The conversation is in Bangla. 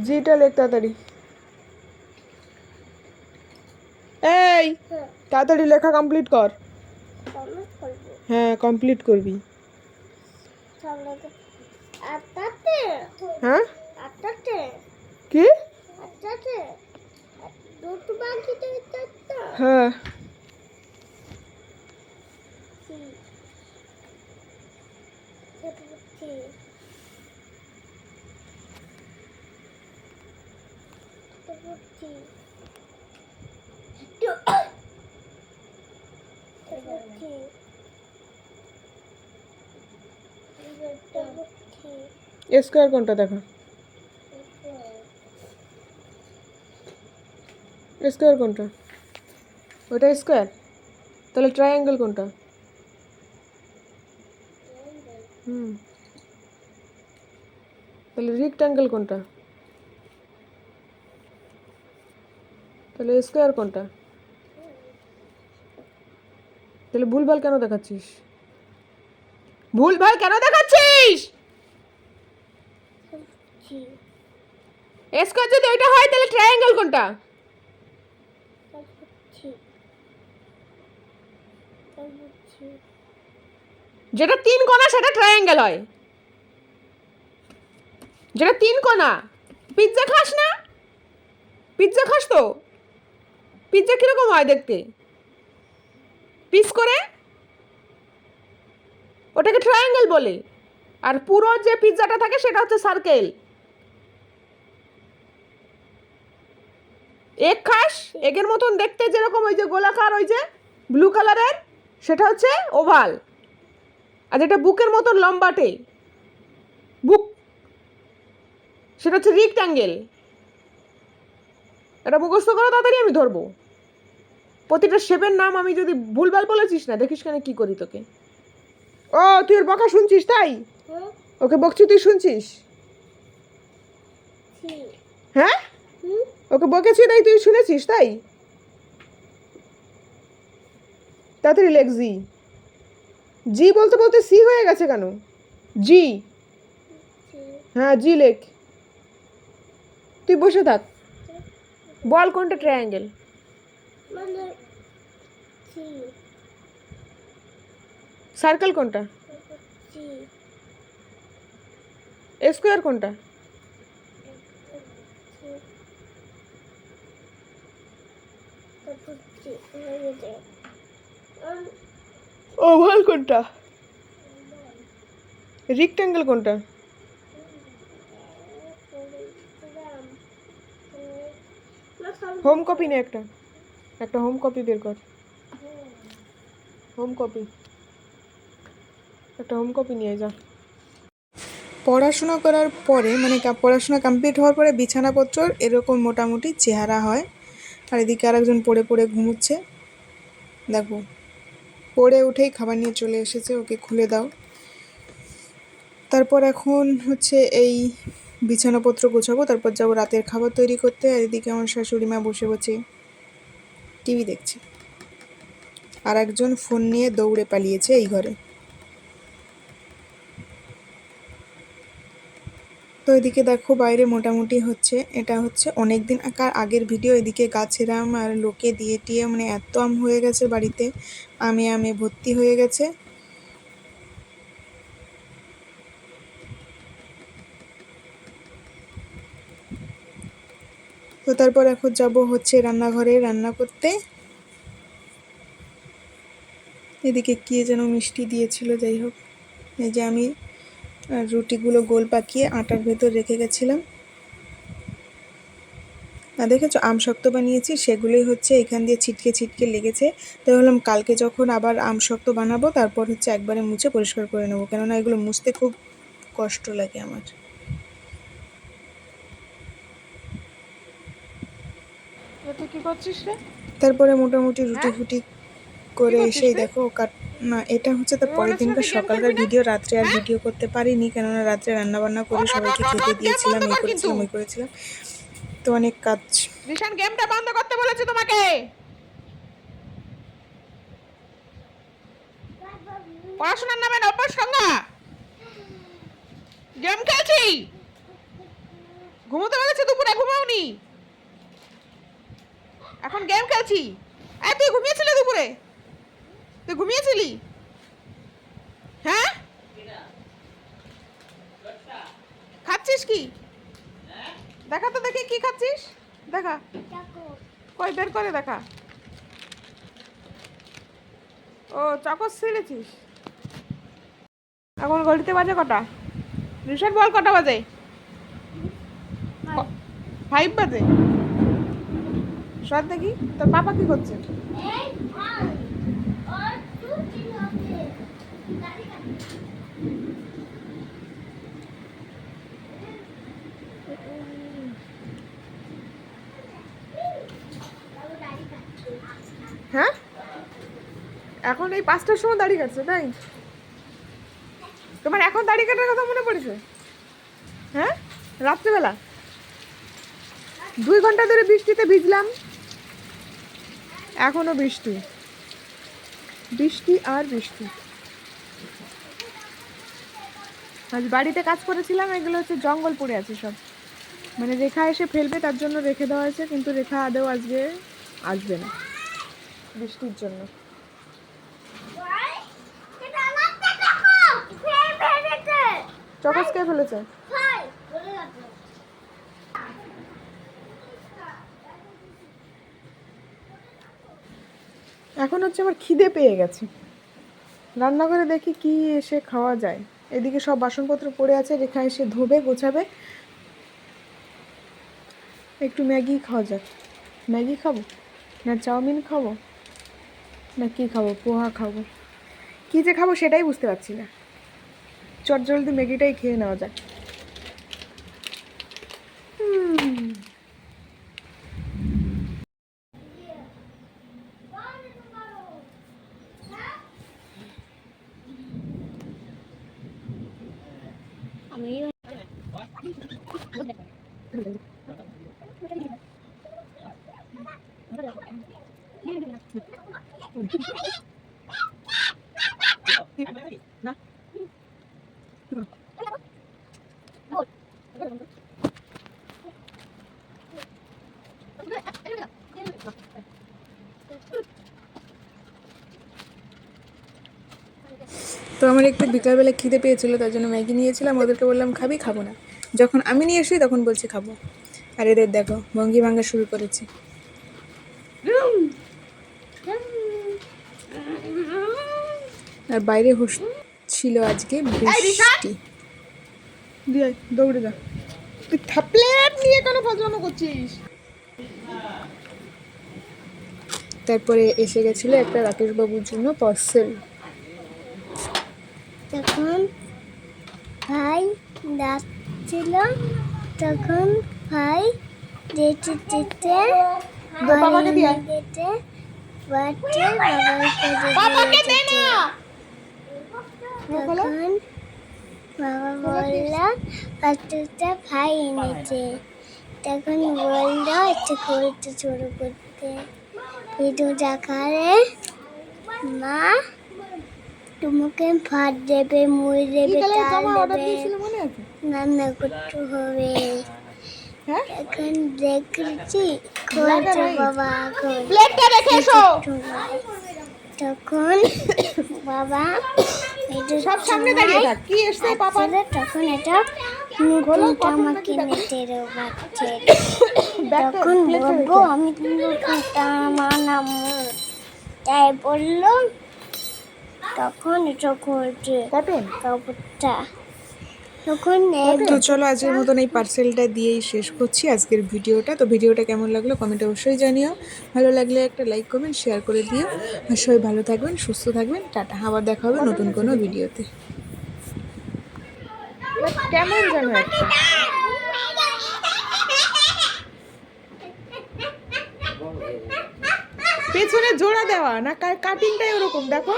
জিটা লেখ তাড়াতাড়ি। এই তাড়াতাড়ি লেখা কমপ্লিট কর। হ্যাঁ কমপ্লিট করবি। হ্যাঁ কি? হ্যাঁ স্কোয়ার কোনটা দেখা? স্কোয়ার কোনটা? ওটা স্কোয়ার। তাহলে ট্রায়াঙ্গেল কোনটা? তাহলে রেক্ট্যাঙ্গেল কোনটা? তাহলে স্কোয়ার কোনটা? তাহলে ভুলভাল কেন দেখাচ্ছিস? ভুলভাল কেন দেখাচ্ছিস? স্কোয়ার যদি ওইটা হয় তাহলে ট্রায়াঙ্গেল কোনটা? যেটা 3 কোণা সেটা ট্রায়াঙ্গেল হয়। যেটা 3 কোণা। পিৎজা খাস না? পিৎজা খাস তো? পিৎজা কিরকম হয় দেখতে? পিস করে, ওটাকে ট্রায়াঙ্গেল বলে। আর পুরো যে পিৎজাটা থাকে সেটা হচ্ছে সার্কেল। এগ খাস? এগের মতন দেখতে যেরকম ওই যে গোলাকার ওই যে ব্লু কালারের, সেটা হচ্ছে ওভাল। আর যেটা বুকের মতন লম্বাটে বুক, সেটা হচ্ছে রেক্ট্যাঙ্গেল। এটা মুখস্থ করো তাড়াতাড়ি, আমি ধরবো। প্রতিটা শেপের নাম আমি যদি ভুলভাল বলেছিস না, দেখিস কেন কি করি তোকে। ও তুই ওর বকা শুনছিস তাই? ওকে বকছি তুই শুনছিস? হ্যাঁ ওকে বকেছি তাই তুই শুনেছিস তাই? তাড়াতাড়ি লেখ জি। জি বলতে বলতে সি হয়ে গেছে কেন? জি। হ্যাঁ জি লেখ। তুই বসে থাক। বল কোনটা ট্রায়াঙ্গেল? সার্কেল কোনটা? স্কোয়ার কোনটা? ওভাল কোনটা? রেক্ট্যাঙ্গেল কোনটা? হোম কপি নে একটা, একটা হোম কপি বের কর। হোম কপি, একটা হোম কপি নিয়ে যা। পড়াশোনা করার পরে মানে পড়াশোনা কমপ্লিট হওয়ার পরে বিছানাপত্রর এরকম মোটামুটি চেহারা হয়। আর এদিকে আরেকজন পড়ে পড়ে ঘুমোচ্ছে, দেখো পড়ে উঠেই খাবার নিয়ে চলে এসেছে, ওকে খুলে দাও। তারপর এখন হচ্ছে এই বিছানাপত্র গোছাবো, তারপর যাবো রাতের খাবার তৈরি করতে। আর এদিকে আমার শাশুড়ি মা বসে বসে টিভি দেখছে, আর একজন ফোন নিয়ে দৌড়ে পালিয়েছে এই ঘরে। তো এদিকে দেখো বাইরে মোটামুটি হচ্ছে, এটা হচ্ছে অনেক দিন আগের ভিডিও। এদিকে গাছের আম আর লোকে দিয়ে টিয়ে মানে এত আম হয়ে গেছে বাড়িতে, আমে ভর্তি হয়ে গেছে। তো তারপর এখন যাব হচ্ছে রান্নাঘরে রান্না করতে। এদিকে কি যেন মিষ্টি দিয়েছিল, যাই হোক। এই যে আমি রুটিগুলো গোল পাকিয়ে আটার ভেতর রেখে গেছিলাম। আর দেখেছো আম শক্ত বানিয়েছি, সেগুলোই হচ্ছে এখান দিয়ে ছিটকে ছিটকে লেগেছে। তাই বললাম কালকে যখন আবার আম শক্ত বানাবো তারপর হচ্ছে একবারে মুছে পরিষ্কার করে নেবো, কেননা এগুলো মুছতে খুব কষ্ট লাগে আমার। কি করছিস রে? তারপরে মোটামুটি রুটি ফুটি করে এসেই দেখো না, এটা হচ্ছে তার পরের দিনকার সকালকার ভিডিও। রাত্রে আর ভিডিও করতে পারিনি, কেননা রাত্রে রান্নাবান্না করে সবাইকে খেতে দিয়েছিলাম, এই করেছিলাম ওই করেছিলাম, তো অনেক কাজ। রিশান গেমটা বন্ধ করতে বলেছে তোমাকে। পড়াশোনার নামে অভ্যাস সঙ্গা গেম খেলছি। ঘুমোতে পেরেছে দুপুরে, ঘুমাওনি? এখন গেম খেলছি। তুই ঘুমিয়েছিলি দুপুরে? তুই ঘুমিয়েছিলি? হ্যাঁ, খাচ্ছিস কি? দেখা তো দেখি কি খাচ্ছিস, দেখা। কই বের করে দেখা। ও চকস ছিঁড়েছিস। এখন ঘড়িতে বাজে কটা? রিসেট বল কটা বাজে? 5 বাজে। সর দেখি তোর পাপা কি করছে। হ্যাঁ, এখন এই 5টার সময় দাড়ি কাটছে তাই? তোমার এখন দাড়ি কাটার কথা মনে পড়েছে? হ্যাঁ, রাত্রেবেলা 2 ঘন্টা ধরে বৃষ্টিতে ভিজলাম, এখনো বৃষ্টি বৃষ্টি আর বৃষ্টি। আজ বাড়িতে কাজ করেছিলাম, এগুলো হচ্ছে জঙ্গল পড়ে আছে সব, মানে রেখা এসে ফেলবে তার জন্য রেখে দেওয়া হয়েছে, কিন্তু রেখা আদেও আজকে আসবে না বৃষ্টির জন্য। চকস কে ফেলেছে? এখন হচ্ছে আমার খিদে পেয়ে গেছে, রান্না করে দেখি কি এসে খাওয়া যায়। এদিকে সব বাসনপত্র পড়ে আছে, রেখা এসে ধোবে গোছাবে। একটু ম্যাগি খাওয়া যাক। ম্যাগি খাবো না চাউমিন খাবো না কি খাবো, পোহা খাবো, কী যে খাবো সেটাই বুঝতে পারছি না। চটজলদি ম্যাগিটাই খেয়ে নেওয়া যাক। তো আমার একটু বিকালবেলা খিদে পেয়েছিল, তার জন্য ম্যাগি নিয়েছিলাম। ওদেরকে বললাম খাবি, খাবো না। যখন আমি নিয়ে আসি তখন বলছি খাবো। আর এদের দেখো ভঙ্গি ভাঙা শুরু করেছে। আর বাইরে ছিল আজকে বৃষ্টি। দিয়ে দৌড়ে যা, তুই থাপলেট নিয়ে কেন ফাজলামো করছিস? তারপরে এসে গেছিল একটা রাকেশ বাবুর জন্য পার্সেল। তখন ভাই ডাকছিল, তখন ভাই যেতে যেতে বাবাকে দিয়ে যেতে বাড়তে বাবাকে যেতে তখন বাবা বলল পাত্রটা ভাই এনেছে, তখন বলল একটু করতে শুরু করতে ভিডিও দেখারে মা তোমাকে ভাত দেবে, মুড়ি দেবে, ডাল দেবে, রান্না করতে হবে। এখন দেখছি করছে বাবা, তখন বাবা সব সামনে দাঁড়িয়ে থাক, কি এসছে পাপা? তখন এটা নতুন জামা কিনেছে বাচ্চা, তখন বলবো আমি নতুন জামা নামো, তাই বললো। তখন এটা করছে কাপড়টা, তখন তো চলো আজকের মতন এই পার্সেলটা দিয়েই শেষ করছি আজকের ভিডিওটা। তো ভিডিওটা কেমন লাগলো কমেন্টে অবশ্যই জানিও, ভালো লাগলে একটা লাইক কমেন্ট শেয়ার করে দিও। আর সবাই ভালো থাকবেন, সুস্থ থাকবেন, টাটা। আবার দেখা হবে নতুন কোনো ভিডিওতে। কেমন জানো একটা পেছনে জোড়া দেওয়া না, কাটিংটাই ওরকম দেখো।